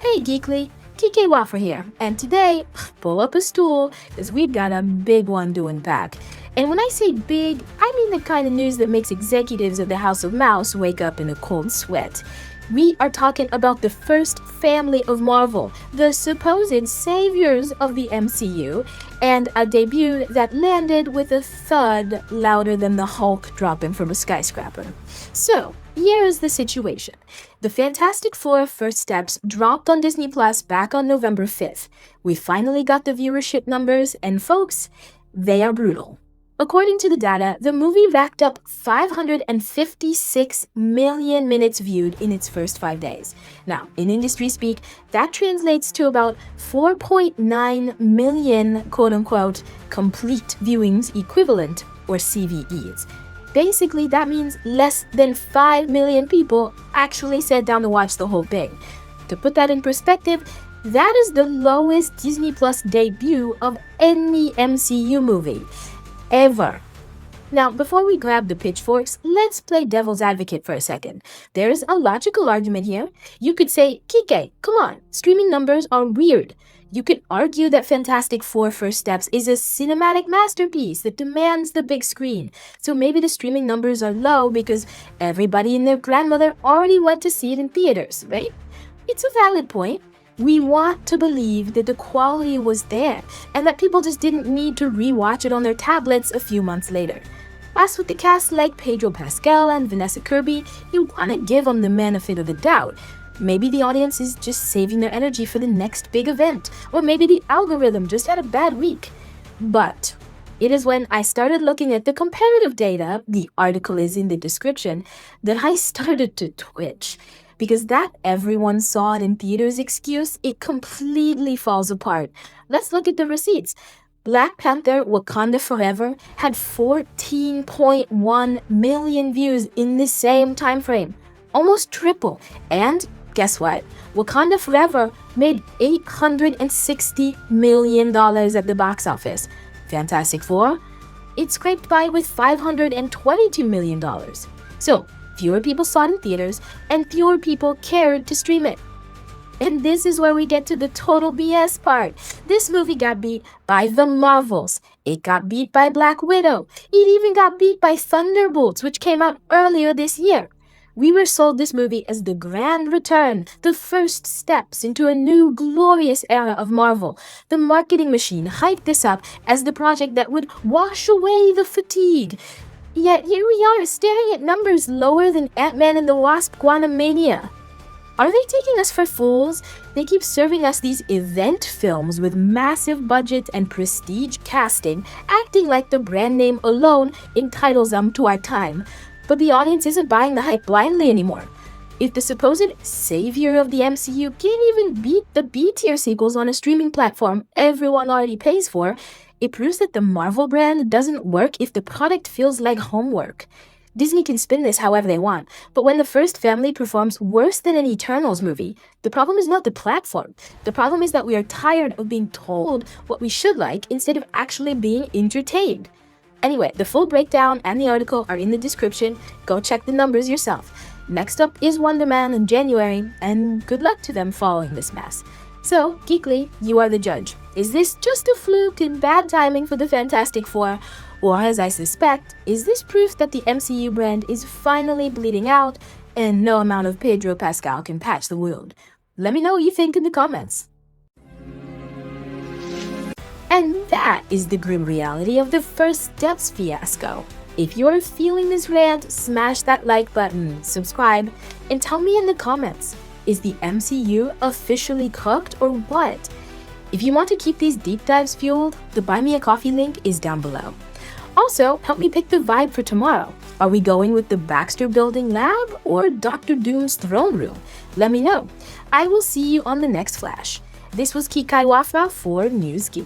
Hey Geekly, Kikai Wafra here, and today, pull up a stool, because we've got a big one to unpack. And when I say big, I mean the kind of news that makes executives of the House of Mouse wake up in a cold sweat. We are talking about the first family of Marvel, the supposed saviors of the MCU, and a debut that landed with a thud louder than the Hulk dropping from a skyscraper. So, here is the situation. The Fantastic Four First Steps dropped on Disney Plus back on November 5th. We finally got the viewership numbers, and folks, they are brutal. According to the data, the movie racked up 556 million minutes viewed in its first 5 days. Now, in industry speak, that translates to about 4.9 million quote-unquote complete viewings equivalent, or CVEs. Basically, that means less than 5 million people actually sat down to watch the whole thing. To put that in perspective, that is the lowest Disney Plus debut of any MCU movie ever. Now, before we grab the pitchforks, let's play devil's advocate for a second. There is a logical argument here. You could say, Kikai, come on, streaming numbers are weird. You could argue that Fantastic Four First Steps is a cinematic masterpiece that demands the big screen. So maybe the streaming numbers are low because everybody and their grandmother already went to see it in theaters, right? It's a valid point. We want to believe that the quality was there and that people just didn't need to rewatch it on their tablets a few months later. As with the cast like Pedro Pascal and Vanessa Kirby, you want to give them the benefit of the doubt. Maybe the audience is just saving their energy for the next big event, or maybe the algorithm just had a bad week. But it is when I started looking at the comparative data, the article is in the description, that I started to twitch. Because that everyone saw it in theaters excuse, it completely falls apart. Let's look at the receipts. Black Panther Wakanda Forever had 14.1 million views in the same time frame, almost triple. And guess what? Wakanda Forever made $860 million at the box office. Fantastic Four? It scraped by with $522 million. So, fewer people saw it in theaters, and fewer people cared to stream it. And this is where we get to the total BS part. This movie got beat by The Marvels. It got beat by Black Widow. It even got beat by Thunderbolts, which came out earlier this year. We were sold this movie as the grand return, the first steps into a new glorious era of Marvel. The marketing machine hyped this up as the project that would wash away the fatigue. Yet here we are, staring at numbers lower than Ant-Man and the Wasp: Quantumania. Are they taking us for fools? They keep serving us these event films with massive budget and prestige casting, acting like the brand name alone entitles them to our time. But the audience isn't buying the hype blindly anymore. If the supposed savior of the MCU can't even beat the B-tier sequels on a streaming platform everyone already pays for, it proves that the Marvel brand doesn't work if the product feels like homework. Disney can spin this however they want, but when the first family performs worse than an Eternals movie, the problem is not the platform. The problem is that we are tired of being told what we should like instead of actually being entertained. Anyway, the full breakdown and the article are in the description. Go check the numbers yourself. Next up is Wonder Man in January, and good luck to them following this mess. So, Geekly, you are the judge. Is this just a fluke and bad timing for the Fantastic Four? Or, as I suspect, is this proof that the MCU brand is finally bleeding out and no amount of Pedro Pascal can patch the wound? Let me know what you think in the comments. And that is the grim reality of the First Steps fiasco. If you're feeling this rant, smash that like button, subscribe, and tell me in the comments. Is the MCU officially cooked or what? If you want to keep these deep dives fueled, the Buy Me a Coffee link is down below. Also, help me pick the vibe for tomorrow. Are we going with the Baxter Building Lab or Dr. Doom's throne room? Let me know. I will see you on the next flash. This was Kikai Wafra for NewsGeekly.